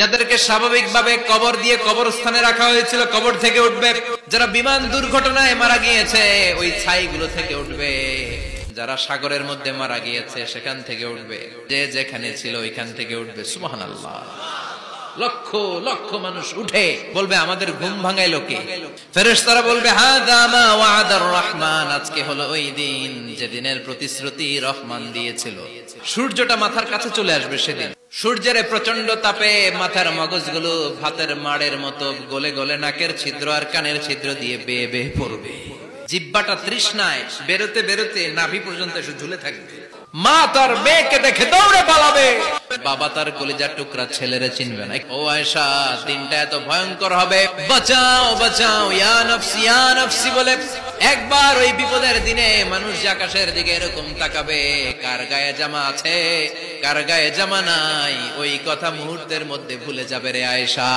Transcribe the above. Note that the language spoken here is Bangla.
যাদেরকে স্বাভাবিকভাবে কবর দিয়ে কবরস্থানে রাখা হয়েছিল কবর থেকে উঠবে, যারা বিমান দুর্ঘটনায় মারা গিয়েছে ওই ছাইগুলো থেকে উঠবে, যারা সাগরের মধ্যে মারা গিয়েছে সেখান থেকে উঠবে, যে যেখানে ছিল ওইখান থেকে উঠবে। সুবহানাল্লাহ। লক্ষ লক্ষ মানুষ উঠে বলবে আমাদের ঘুম ভাঙাইলো কে? ফেরেশতারা বলবে হাযা মা ওয়া'দার রহমান, আজকে হলো ওই দিন যেদিনের প্রতিশ্রুতি রহমান দিয়েছিল। সূর্যটা মাথার কাছে চলে আসবে সেদিন। সূর্যের প্রচন্ড তাপে মাথার মগজগুলো ভাতের মাড়ের মতো গলে গলে নাকের ছিদ্র আর কানের ছিদ্র দিয়ে বেয়ে বেয়ে পড়বে। জিহ্বাটা তৃষ্ণায় বেরোতে বেরোতে নাভি পর্যন্ত এসে ঝুলে থাকবে। মা তার মেয়েকে দেখে দৌড়ে পালাবে, বাবা তার কলিজার টুকরা ছেলেরে চিনবে না। ও আয়েশা, দিনটা এত ভয়ঙ্কর হবে, বাঁচাও বাঁচাও ইয়া নফসি ইয়া নফসি বলে একবার ওই বিপদের দিনে মানুষ যে আকাশের দিকে এরকম তাকাবে, কার গায়ে জামা আছে কার গায়ে জামা নাই ওই কথা মুহূর্তের মধ্যে ভুলে যাবে রে আয়েশা।